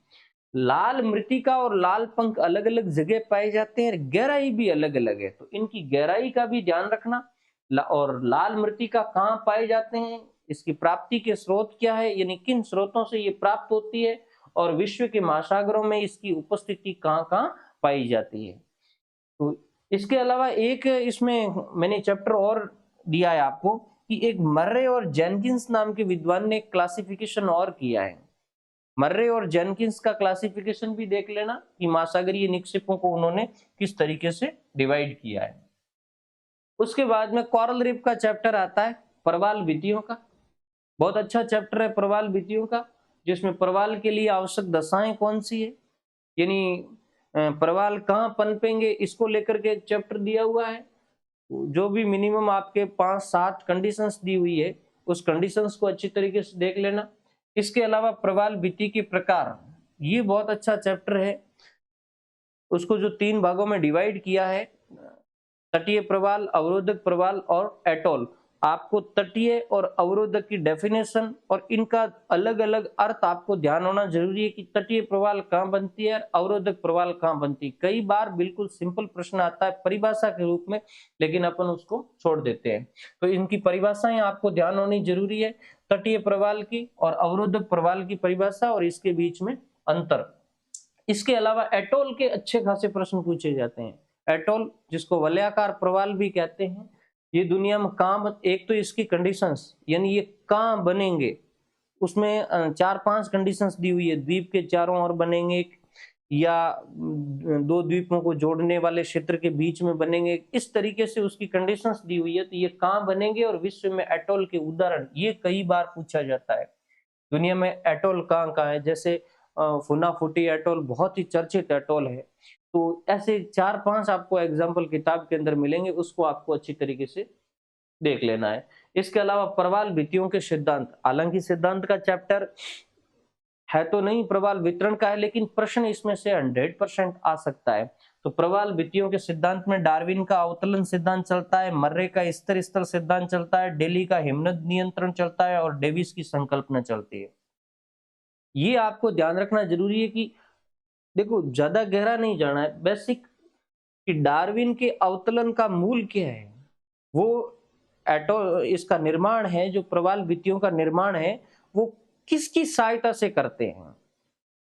लाल मृत्तिका और लाल पंख अलग अलग जगह पाए जाते हैं, गहराई भी अलग अलग है, तो इनकी गहराई का भी ध्यान रखना। और लाल मृत्तिका कहाँ पाए जाते हैं, इसकी प्राप्ति के स्रोत क्या है, यानी किन स्रोतों से ये प्राप्त होती है, और विश्व के महासागरों में इसकी उपस्थिति कहाँ कहाँ पाई जाती है। तो इसके अलावा एक इसमें मैंने चैप्टर और दिया है आपको कि एक मर्रे और जेनकिंस नाम के विद्वान ने क्लासिफिकेशन और किया है। मर्रे और जेनकिंस का क्लासिफिकेशन भी देख लेना कि महासागरीय निक्षेपों को उन्होंने किस तरीके से डिवाइड किया है। उसके बाद में कोरल रीफ का चैप्टर आता है, प्रवाल भित्तियों का। बहुत अच्छा चैप्टर है प्रवाल भित्तियों का, जिसमें प्रवाल के लिए आवश्यक दशाएं कौन सी है, यानी प्रवाल कहाँ पनपेंगे, इसको लेकर के चैप्टर दिया हुआ है। जो भी मिनिमम आपके 5-7 कंडीशंस दी हुई है, उस कंडीशंस को अच्छी तरीके से देख लेना। इसके अलावा प्रवाल भित्ति के प्रकार, ये बहुत अच्छा चैप्टर है। उसको जो 3 भागों में डिवाइड किया है, तटीय प्रवाल, अवरोधक प्रवाल और एटोल। आपको तटीय और अवरोधक की डेफिनेशन और इनका अलग अलग अर्थ आपको ध्यान होना जरूरी है कि तटीय प्रवाल कहाँ बनती है और अवरोधक प्रवाल कहाँ बनती है। कई बार बिल्कुल सिंपल प्रश्न आता है परिभाषा के रूप में, लेकिन अपन उसको छोड़ देते हैं। तो इनकी परिभाषाएं आपको ध्यान होनी जरूरी है, तटीय प्रवाल की और अवरोधक प्रवाल की परिभाषा और इसके बीच में अंतर। इसके अलावा एटोल के अच्छे खासे प्रश्न पूछे जाते हैं। एटोल, जिसको वलयाकार प्रवाल भी कहते हैं, ये दुनिया में कहाँ, एक तो इसकी कंडीशंस यानी ये कहाँ बनेंगे, उसमें 4-5 कंडीशंस दी हुई है। द्वीप के चारों ओर बनेंगे या 2 द्वीपों को जोड़ने वाले क्षेत्र के बीच में बनेंगे, इस तरीके से उसकी कंडीशंस दी हुई है। तो ये कहाँ बनेंगे और विश्व में एटोल के उदाहरण, ये कई बार पूछा जाता है। दुनिया में एटोल कहाँ कहाँ है, जैसे फुनाफुटी एटोल बहुत ही चर्चित एटोल है। तो ऐसे 4-5 आपको एग्जाम्पल किताब के अंदर मिलेंगे, उसको आपको अच्छी तरीके से देख लेना है। इसके अलावा प्रवाल भित्तियों के सिद्धांत, हालांकि सिद्धांत का चैप्टर है तो नहीं, प्रवाल वितरण का है, लेकिन प्रश्न इसमें से 100% आ सकता है। तो प्रवाल भित्तियों के सिद्धांत में डार्विन का अवतलन सिद्धांत चलता है, मर्रे का स्तर स्तर सिद्धांत चलता है, डेली का हिमनद नियंत्रण चलता है और डेविस की संकल्पना चलती है। ये आपको ध्यान रखना जरूरी है कि देखो ज्यादा गहरा नहीं जाना है, बेसिक कि डार्विन के अवतलन का मूल क्या है, वो इसका निर्माण है, जो प्रवाल भित्तियों का निर्माण है वो किसकी सहायता से करते हैं,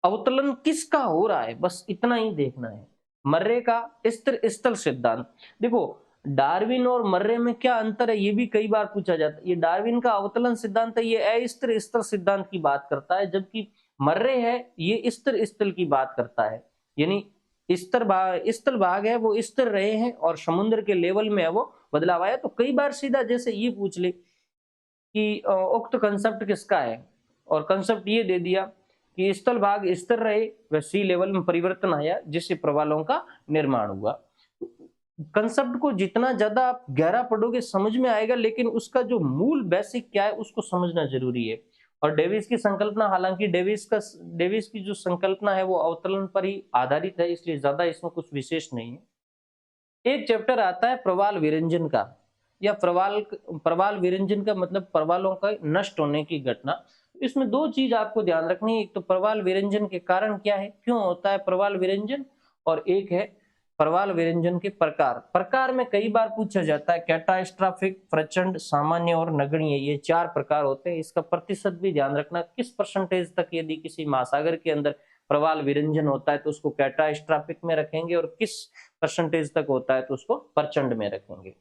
अवतलन किसका हो रहा है, बस इतना ही देखना है। मर्रे का स्तर स्थल सिद्धांत, देखो डार्विन और मर्रे में क्या अंतर है, ये भी कई बार पूछा जाता है। ये डार्विन का अवतलन सिद्धांत है, ये अस्थिर स्थल सिद्धांत की बात करता है, जबकि मर्रे है ये स्थिर स्थल की बात करता है। यानी स्थल भाग है वो स्थिर रहे हैं और समुद्र के लेवल में है वो बदलाव आया। तो कई बार सीधा जैसे ये पूछ ले कि उक्त कंसेप्ट किसका है, और कंसेप्ट ये दे दिया कि स्थल भाग स्थिर रहे व सी लेवल में परिवर्तन आया जिससे प्रवालों का निर्माण हुआ। कंसेप्ट को जितना ज्यादा आप गहरा पढ़ोगे समझ में आएगा, लेकिन उसका जो मूल बेसिक क्या है उसको समझना जरूरी है। और डेविस की संकल्पना, हालांकि डेविस की जो संकल्पना है वो अवतरण पर ही आधारित है, इसलिए ज्यादा इसमें कुछ विशेष नहीं है। एक चैप्टर आता है प्रवाल विरंजन का, या प्रवाल विरंजन का मतलब प्रवालों का नष्ट होने की घटना। इसमें 2 चीज आपको ध्यान रखनी है, एक तो प्रवाल विरंजन के कारण क्या है, क्यों होता है प्रवाल विरंजन, और एक है प्रवाल विरंजन के प्रकार। प्रकार में कई बार पूछा जाता है कैटास्ट्रॉफिक, प्रचंड, सामान्य और नगण्य, ये 4 प्रकार होते हैं। इसका प्रतिशत भी ध्यान रखना, किस परसेंटेज तक यदि किसी महासागर के अंदर प्रवाल विरंजन होता है तो उसको कैटास्ट्रॉफिक में रखेंगे, और किस परसेंटेज तक होता है तो उसको प्रचंड में रखेंगे।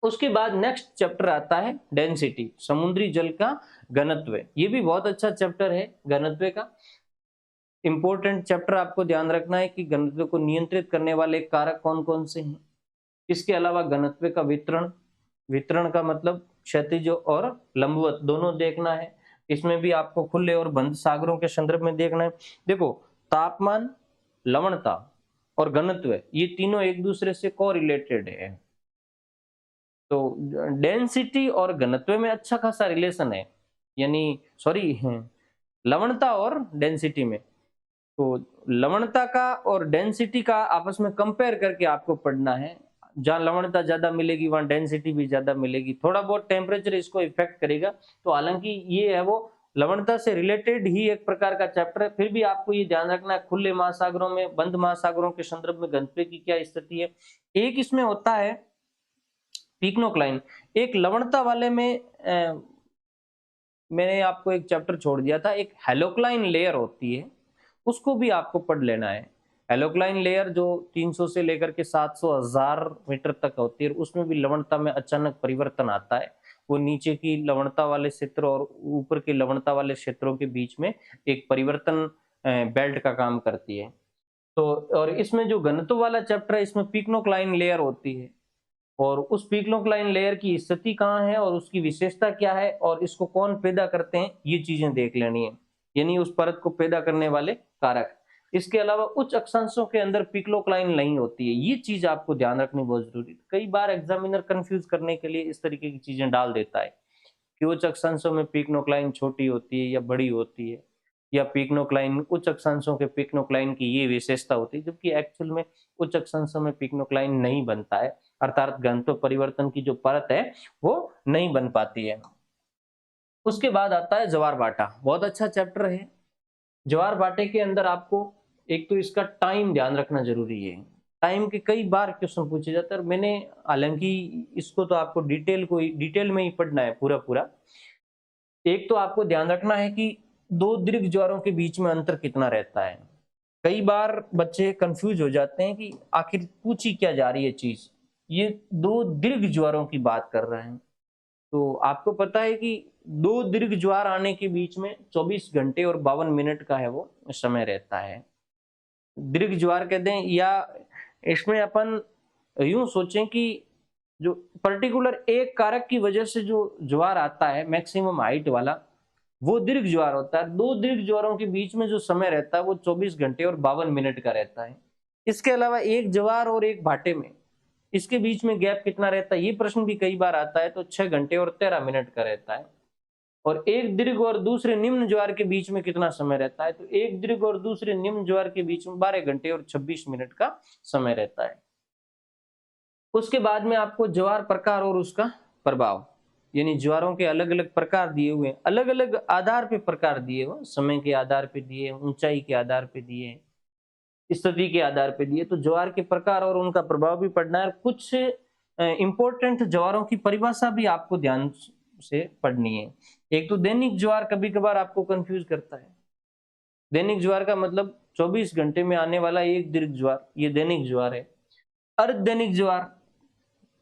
उसके बाद नेक्स्ट चैप्टर आता है डेंसिटी, समुद्री जल का घनत्व। ये भी बहुत अच्छा चैप्टर है घनत्व का। इंपॉर्टेंट चैप्टर आपको ध्यान रखना है कि घनत्व को नियंत्रित करने वाले कारक कौन कौन से हैं। इसके अलावा घनत्व का वितरण, वितरण का मतलब क्षैतिज और लंबवत दोनों देखना है। इसमें भी आपको खुले और बंद सागरों के संदर्भ में देखना है। देखो तापमान, लवणता और घनत्व ये तीनों एक दूसरे से कोरिलेटेड है। तो डेंसिटी और घनत्व में अच्छा खासा रिलेशन है, यानी सॉरी लवणता और डेंसिटी में। तो लवणता का और डेंसिटी का आपस में कंपेयर करके आपको पढ़ना है। जहां लवणता ज्यादा मिलेगी वहां डेंसिटी भी ज्यादा मिलेगी। थोड़ा बहुत टेम्परेचर इसको इफेक्ट करेगा। तो हालांकि ये है वो लवणता से रिलेटेड ही एक प्रकार का चैप्टर है, फिर भी आपको ये ध्यान रखना है खुले महासागरों में, बंद महासागरों के संदर्भ में घनत्व की क्या स्थिति है। एक इसमें होता है पिग्नोक्लाइन, एक लवणता वाले में मैंने आपको एक चैप्टर छोड़ दिया था, एक हेलोक्लाइन लेयर होती है, उसको भी आपको पढ़ लेना है। हेलोक्लाइन लेयर जो 300 से लेकर के 700-1000 मीटर तक होती है, उसमें भी लवणता में अचानक परिवर्तन आता है। वो नीचे की लवणता वाले क्षेत्र और ऊपर के लवणता वाले क्षेत्रों के बीच में एक परिवर्तन बेल्ट का काम करती है। तो और इसमें जो घनत्व वाला चैप्टर है इसमें पिग्नोक्लाइन लेयर होती है, और उस पिग्नोक्लाइन लेयर की स्थिति कहाँ है और उसकी विशेषता क्या है और इसको कौन पैदा करते हैं, ये चीजें देख लेनी है, यानी उस परत को पैदा करने वाले कारक। इसके अलावा उच्च अक्षांशों के अंदर पिक्लोक्लाइन नहीं होती है। ये चीज आपको ध्यान रखनी बहुत जरूरी है। कई बार एग्जामिनर कंफ्यूज करने के लिए इस तरीके की चीजें डाल देता है कि उच्च अक्षांशों में पिक्लोक्लाइन छोटी होती है या बड़ी होती है, या पिक्लोक्लाइन उच्च अक्षांशों के पिक्लोक्लाइन की ये विशेषता होती है, जबकि एक्चुअल में उच्च अक्षांशों में पिक्लोक्लाइन नहीं बनता है, अर्थात घनत्व परिवर्तन की जो परत है वो नहीं बन पाती है। उसके बाद आता है ज्वार भाटा। बहुत अच्छा चैप्टर है। ज्वार भाटे के अंदर आपको एक तो इसका टाइम ध्यान रखना जरूरी है। टाइम के कई बार क्वेश्चन पूछे जाते हैं, और मैंने हालांकि इसको तो आपको डिटेल में ही पढ़ना है पूरा पूरा। एक तो आपको ध्यान रखना है कि दो दीर्घ ज्वारों के बीच में अंतर कितना रहता है। कई बार बच्चे कंफ्यूज हो जाते हैं कि आखिर पूछी क्या जा रही है चीज। ये दो दीर्घ ज्वारों की बात कर रहे हैं। तो आपको पता है कि दो दीर्घ ज्वार आने के बीच में 24 घंटे और 52 मिनट का है वो समय रहता है। दीर्घ ज्वार कहते हैं, या इसमें अपन यूं सोचें कि जो पर्टिकुलर एक कारक की वजह से जो ज्वार आता है मैक्सिमम हाइट वाला, वो दीर्घ ज्वार होता है। दो दीर्घ ज्वारों के बीच में जो समय रहता है वो 24 घंटे और 52 मिनट का रहता है। इसके अलावा एक ज्वार और एक भाटे में इसके बीच में गैप कितना रहता है, ये प्रश्न भी कई बार आता है, तो 6 घंटे और 13 मिनट का रहता है। और एक दीर्घ और दूसरे निम्न ज्वार के बीच में कितना समय रहता है, तो एक दीर्घ और दूसरे निम्न ज्वार के बीच में 12 घंटे और 26 मिनट का समय रहता है। उसके बाद में आपको ज्वार प्रकार और उसका प्रभाव, यानी ज्वारों के अलग अलग प्रकार दिए हुए, अलग अलग आधार पे प्रकार दिए हुए, समय के आधार पे दिए, ऊंचाई के आधार पे दिए, स्थिति के आधार पे दिए। तो ज्वार के प्रकार और उनका प्रभाव भी पढ़ना है। कुछ इंपॉर्टेंट ज्वारों की परिभाषा भी आपको ध्यान से पढ़नी है। एक तो दैनिक ज्वार कभी कभार आपको कंफ्यूज करता है। दैनिक ज्वार का मतलब 24 घंटे में आने वाला एक दीर्घ ज्वार, ये दैनिक ज्वार है। अर्ध दैनिक ज्वार,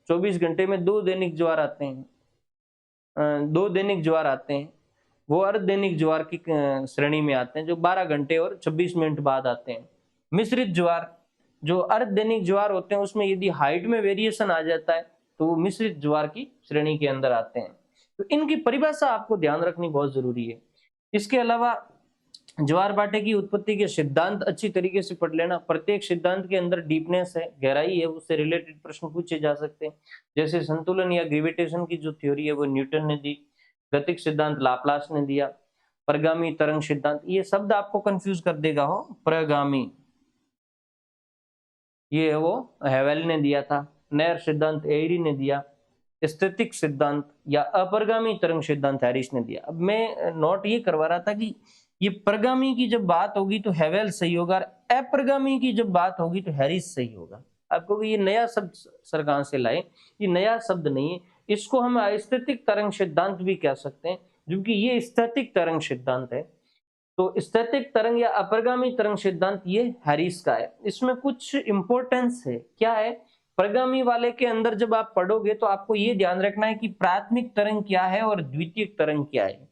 24 घंटे में दो दैनिक ज्वार आते हैं, दो दैनिक ज्वार आते हैं, वो अर्ध दैनिक ज्वार की श्रेणी में आते हैं, जो 12 घंटे और 26 मिनट बाद आते हैं। मिश्रित ज्वार, जो अर्ध दैनिक ज्वार होते हैं उसमें यदि हाइट में वेरिएशन आ जाता है तो वो मिश्रित ज्वार की श्रेणी के अंदर आते हैं। तो इनकी परिभाषा आपको ध्यान रखनी बहुत जरूरी है। इसके अलावा ज्वार भाटे की उत्पत्ति के सिद्धांत अच्छी तरीके से पढ़ लेना। प्रत्येक सिद्धांत के अंदर डीपनेस है, गहराई है, उससे रिलेटेड प्रश्न पूछे जा सकते हैं। जैसे संतुलन या ग्रेविटेशन की जो थ्योरी है वो न्यूटन ने दी, गतिक सिद्धांत लाप्लास ने दिया, प्रगामी तरंग सिद्धांत, ये शब्द आपको कंफ्यूज कर देगा हो, प्रगामी ये है वो हेवेल ने दिया था, नैर सिद्धांत एरी ने दिया, स्टैटिक सिद्धांत या अपरगामी तरंग सिद्धांत हैरिस ने दिया। अब मैं नोट ये करवा रहा था कि ये परगामी की जब बात होगी तो हेवेल सही होगा, और अप्रगामी की जब बात होगी तो हैरिस सही होगा। आपको ये नया शब्द सर कहां से लाए, ये नया शब्द नहीं है। इसको हम स्टैटिक तरंग सिद्धांत भी कह सकते हैं, क्योंकि ये स्टैटिक तरंग सिद्धांत है। तो स्थैतिक तरंग या अपरगामी तरंग सिद्धांत ये हैरिस का है। इसमें कुछ इंपॉर्टेंस है, क्या है, प्रगामी वाले के अंदर जब आप पढ़ोगे तो आपको ये ध्यान रखना है कि प्राथमिक तरंग क्या है और द्वितीयक तरंग क्या है।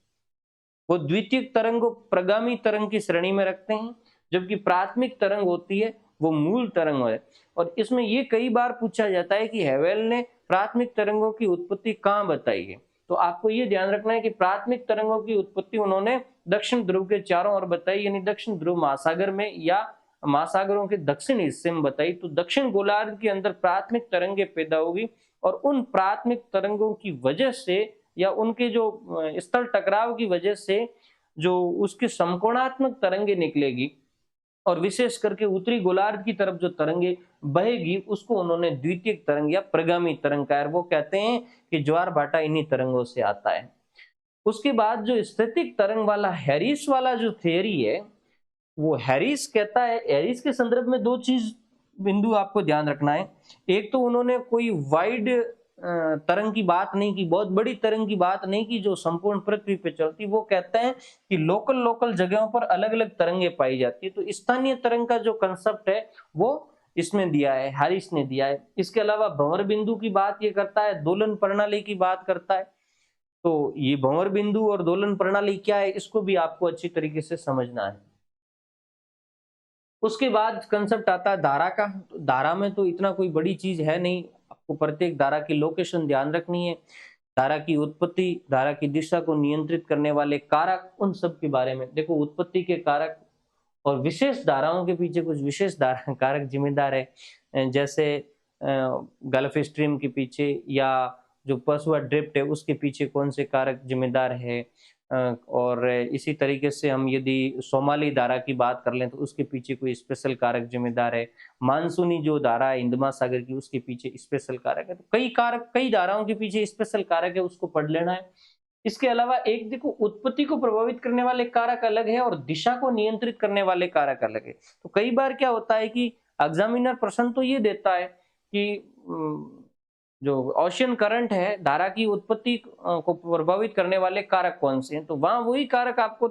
वो द्वितीयक तरंग को प्रगामी तरंग की श्रेणी में रखते हैं, जबकि प्राथमिक तरंग होती है वो मूल तरंग है। और इसमें ये कई बार पूछा जाता है कि हेवेल ने प्राथमिक तरंगों की उत्पत्ति कहाँ बताई है। तो आपको ये ध्यान रखना है कि प्राथमिक तरंगों की उत्पत्ति उन्होंने दक्षिण ध्रुव के चारों ओर बताई, यानी दक्षिण ध्रुव महासागर में या महासागरों के दक्षिण हिस्से में बताई। तो दक्षिण गोलार्ध के अंदर प्राथमिक तरंगे पैदा होगी, और उन प्राथमिक तरंगों की वजह से या उनके जो स्थल टकराव की वजह से जो उसकी समकोणात्मक तरंगे निकलेगी, और विशेष करके उत्तरी गोलार्ध की तरफ जो तरंगे बहेगी उसको उन्होंने द्वितीयक तरंग या प्रगामी तरंग कहा। वो कहते हैं कि ज्वार भाटा इन्हीं तरंगों से आता है। उसके बाद जो स्थैतिक तरंग वाला हैरिस वाला जो थियरी है, वो हैरिस कहता है, हैरिस के संदर्भ में दो चीज बिंदु आपको ध्यान रखना है। एक तो उन्होंने कोई वाइड तरंग की बात नहीं की, बहुत बड़ी तरंग की बात नहीं की जो संपूर्ण पृथ्वी पे चलती। वो कहते हैं कि लोकल लोकल जगहों पर अलग अलग तरंगे पाई जाती है। तो स्थानीय तरंग का जो कंसेप्ट है वो इसमें दिया है, हैरिस ने दिया है। इसके अलावा भंवर बिंदु की बात ये करता है, दोलन प्रणाली की बात करता है। तो ये भंवर बिंदु और दोलन प्रणाली क्या है, इसको भी आपको अच्छी तरीके से समझना है। उसके बाद कंसेप्ट आता है धारा का। तो धारा में तो इतना कोई बड़ी चीज है नहीं, आपको प्रत्येक धारा की लोकेशन ध्यान रखनी है, धारा की उत्पत्ति, धारा की दिशा को नियंत्रित करने वाले कारक, उन सब के बारे में देखो। उत्पत्ति के कारक और विशेष धाराओं के पीछे कुछ विशेष धारा कारक जिम्मेदार है, जैसे गल्फ स्ट्रीम के पीछे या जो पसवा ड्रिफ्ट है उसके पीछे कौन से कारक जिम्मेदार है। और इसी तरीके से हम यदि सोमाली धारा की बात कर लें तो उसके पीछे कोई स्पेशल कारक जिम्मेदार है। मानसूनी जो धारा है हिंद महासागर की उसके पीछे स्पेशल कारक है। तो कई कारक, कई धाराओं के पीछे स्पेशल कारक है, उसको पढ़ लेना है। इसके अलावा एक देखो, उत्पत्ति को प्रभावित करने वाले कारक अलग है और दिशा को नियंत्रित करने वाले कारक अलग है। तो कई बार क्या होता है कि एग्जामिनर प्रश्न तो ये देता है कि जो ओशियन करंट है, धारा की उत्पत्ति को प्रभावित करने वाले कारक कौन से हैं, तो वहां वही कारक आपको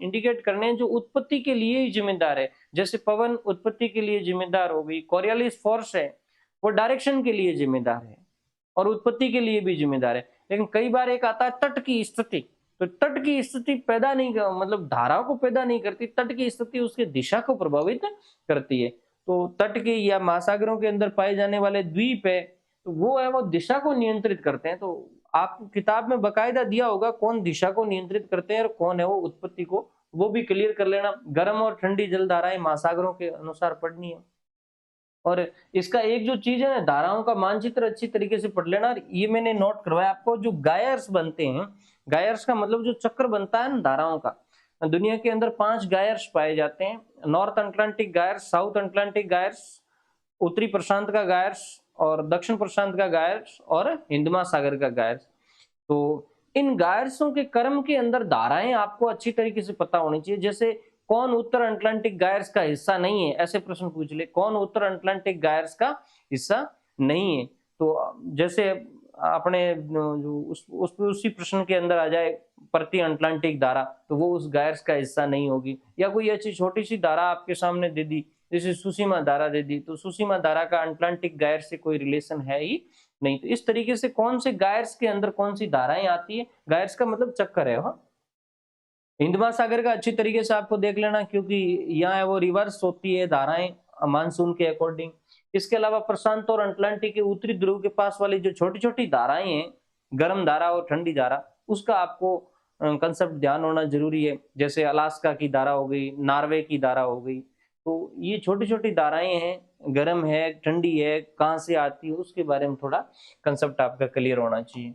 इंडिकेट करने हैं जो उत्पत्ति के लिए ही जिम्मेदार है। जैसे पवन उत्पत्ति के लिए जिम्मेदार हो गई, कोरियोलिस फोर्स है वो डायरेक्शन के लिए जिम्मेदार है और उत्पत्ति के लिए भी जिम्मेदार है। लेकिन कई बार एक आता है तट की स्थिति, तो तट की स्थिति पैदा नहीं, मतलब धाराओं को पैदा नहीं करती, तट की स्थिति उसकी दिशा को प्रभावित करती है। तो तट के या महासागरों के अंदर पाए जाने वाले द्वीप है, तो वो है वो दिशा को नियंत्रित करते हैं। तो आपको किताब में बकायदा दिया होगा कौन दिशा को नियंत्रित करते हैं और कौन है वो उत्पत्ति को, वो भी क्लियर कर लेना। गर्म और ठंडी जल धाराएं महासागरों के अनुसार पढ़नी है। और इसका एक जो चीज है ना, धाराओं का मानचित्र अच्छी तरीके से पढ़ लेना। ये मैंने नोट करवाया आपको, जो गायर्स बनते हैं, गायर्स का मतलब जो चक्र बनता है ना धाराओं का, दुनिया के अंदर 5 गायर्स पाए जाते हैं। नॉर्थ अटलांटिक गायर्स, साउथ अटलांटिक गायर्स, उत्तरी प्रशांत का गायर्स और दक्षिण प्रशांत का गायर्स और हिंद महासागर का गायर्स। तो इन गायर्सों के क्रम के अंदर धाराएं आपको अच्छी तरीके से पता होनी चाहिए। जैसे कौन उत्तर अटलांटिक गायर्स का हिस्सा नहीं है, ऐसे प्रश्न पूछ ले, कौन उत्तर अटलांटिक गायर्स का हिस्सा नहीं है। तो जैसे अपने जो उसी प्रश्न के अंदर आ जाए प्रति अटलांटिक धारा, तो वो उस गायर्स का हिस्सा नहीं होगी। या कोई अच्छी छोटी सी धारा आपके सामने दे दी, जैसे सुसीमा धारा दे दी, तो सुसीमा धारा का अटलांटिक गायर से कोई रिलेशन है ही नहीं। तो इस तरीके से कौन से गायर्स के अंदर कौन सी धाराएं आती है, गायर्स का मतलब चक्कर है। हाँ, हिंद महासागर का अच्छी तरीके से आपको देख लेना, क्योंकि यहाँ है वो रिवर्स होती है धाराएं मानसून के अकॉर्डिंग। इसके अलावा प्रशांत और अटलांटिक के उत्तरी ध्रुव के पास वाली जो छोटी छोटी धाराएं हैं, गर्म धारा और ठंडी धारा, उसका आपको कंसेप्ट ध्यान होना जरूरी है। जैसे अलास्का की धारा हो गई, नॉर्वे की धारा हो गई। तो ये छोटी छोटी धाराएं हैं, गर्म है, ठंडी है, कहाँ से आती है, उसके बारे में थोड़ा कंसेप्ट आपका क्लियर होना चाहिए।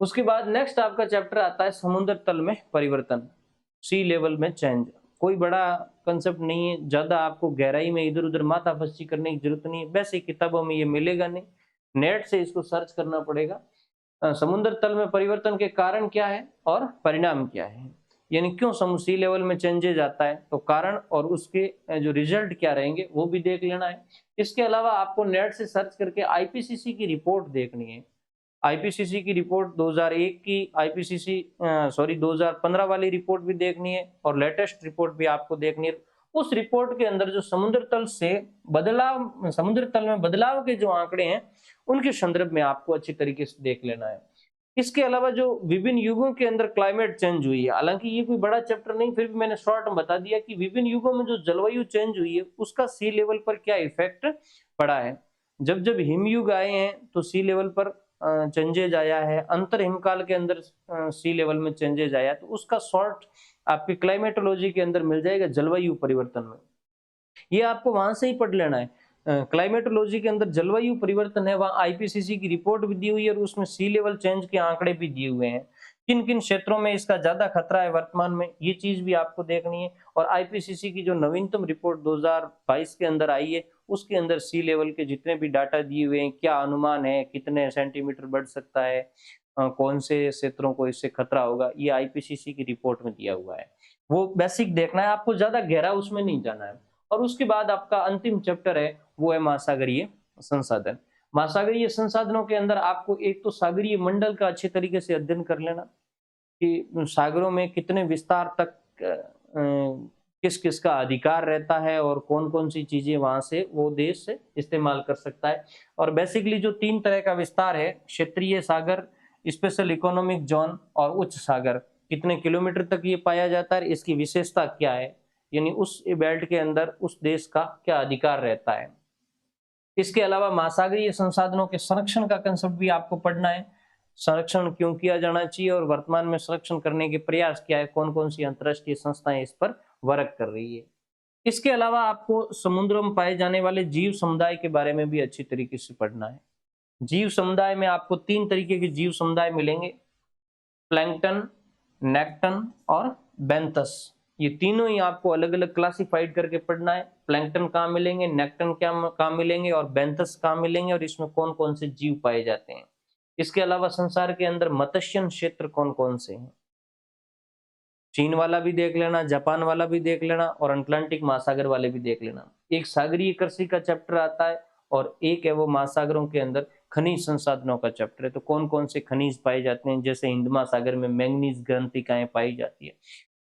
उसके बाद नेक्स्ट आपका चैप्टर आता है समुद्र तल में परिवर्तन, सी लेवल में चेंज। कोई बड़ा कंसेप्ट नहीं है, ज्यादा आपको गहराई में इधर उधर माथा पच्ची करने की जरूरत नहीं है, वैसे किताबों में ये मिलेगा नहीं, नेट से इसको सर्च करना पड़ेगा। समुद्र तल में परिवर्तन के कारण क्या है और परिणाम क्या है, यानी क्यों सी लेवल में चेंजेज आता है, तो कारण और उसके जो रिजल्ट क्या रहेंगे वो भी देख लेना है। इसके अलावा आपको नेट से सर्च करके आईपीसीसी की रिपोर्ट देखनी है। आईपीसीसी की रिपोर्ट 2001 की, आईपीसीसी 2015 वाली रिपोर्ट भी देखनी है और लेटेस्ट रिपोर्ट भी आपको देखनी है। उस रिपोर्ट के अंदर जो समुद्र तल से बदलाव, समुद्र तल में बदलाव के जो आंकड़े हैं उनके संदर्भ में आपको अच्छी तरीके से देख लेना है। इसके अलावा जो विभिन्न युगों के अंदर क्लाइमेट चेंज हुई है, हालांकि ये कोई बड़ा चैप्टर नहीं, फिर भी मैंने शॉर्ट में बता दिया कि विभिन्न युगों में जो जलवायु चेंज हुई है उसका सी लेवल पर क्या इफेक्ट पड़ा है। जब जब हिमयुग आए हैं तो सी लेवल पर चेंजेज आया है, अंतर हिमकाल के अंदर सी लेवल में चेंजेज आया, तो उसका शॉर्ट आपकी क्लाइमेटोलॉजी के अंदर मिल जाएगा जलवायु परिवर्तन में। ये आपको वहां से ही पढ़ लेना है। क्लाइमेटोलॉजी के अंदर जलवायु परिवर्तन है, वहां आईपीसीसी की रिपोर्ट भी दी हुई है और उसमें सी लेवल चेंज के आंकड़े भी दिए हुए हैं। किन किन क्षेत्रों में इसका ज्यादा खतरा है वर्तमान में, ये चीज भी आपको देखनी है। और आईपीसीसी की जो नवीनतम रिपोर्ट 2022 के अंदर आई है उसके अंदर सी लेवल के जितने भी डाटा दिए हुए हैं, क्या अनुमान है, कितने सेंटीमीटर बढ़ सकता है, कौन से क्षेत्रों को इससे खतरा होगा, ये आईपीसीसी की रिपोर्ट में दिया हुआ है। वो बेसिक देखना है आपको, ज्यादा गहरा उसमें नहीं जाना है। और उसके बाद आपका अंतिम चैप्टर है वो है महासागरीय संसाधन। महासागरीय संसाधनों के अंदर आपको एक तो सागरीय मंडल का अच्छे तरीके से अध्ययन कर लेना कि सागरों में कितने विस्तार तक किस किस का अधिकार रहता है और कौन कौन सी चीजें वहां से वो देश से इस्तेमाल कर सकता है। और बेसिकली जो 3 तरह का विस्तार है, क्षेत्रीय सागर, स्पेशल इकोनॉमिक जोन और उच्च सागर, कितने किलोमीटर तक ये पाया जाता है, इसकी विशेषता क्या है, यानी उस बेल्ट के अंदर उस देश का क्या अधिकार रहता है। इसके अलावा महासागरीय संसाधनों के संरक्षण का कंसेप्ट भी आपको पढ़ना है, संरक्षण क्यों किया जाना चाहिए और वर्तमान में संरक्षण करने के प्रयास क्या है, कौन कौन सी अंतर्राष्ट्रीय संस्थाएं इस पर वर्क कर रही है। इसके अलावा आपको समुद्रों में पाए जाने वाले जीव समुदाय के बारे में भी अच्छी तरीके से पढ़ना है। जीव समुदाय में आपको 3 तरीके के जीव समुदाय मिलेंगे, प्लैंकटन, नेक्टन और बेंथस। ये तीनों ही आपको अलग अलग क्लासिफाइड करके पढ़ना है। प्लैंकटन कहाँ मिलेंगे, नेक्टन क्या कहाँ मिलेंगे और बेंथस कहाँ मिलेंगे और इसमें कौन कौन से जीव पाए जाते हैं। इसके अलावा संसार के अंदर मत्स्य क्षेत्र कौन कौन से हैं, चीन वाला भी देख लेना, जापान वाला भी देख लेना और अटलांटिक महासागर वाले भी देख लेना। एक सागरीय कृषि का चैप्टर आता है और एक है वो महासागरों के अंदर खनिज संसाधनों का चैप्टर है। तो कौन कौन से खनिज पाए जाते हैं, जैसे हिंद महासागर में मैंगनीज ग्रंथिकाएं पाई जाती है।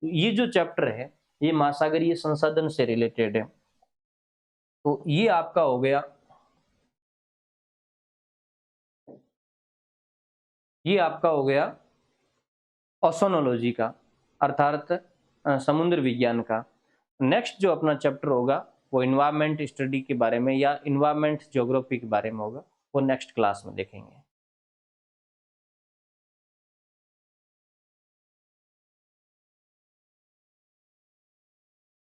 तो ये जो चैप्टर है ये महासागरीय संसाधन से रिलेटेड है। तो ये आपका हो गया, ये आपका हो गया ओशोनोलॉजी का, अर्थात समुद्र विज्ञान का। नेक्स्ट जो अपना चैप्टर होगा वो इन्वायरमेंट स्टडी के बारे में या इन्वायरमेंट ज्योग्राफी के बारे में होगा, वो नेक्स्ट क्लास में देखेंगे।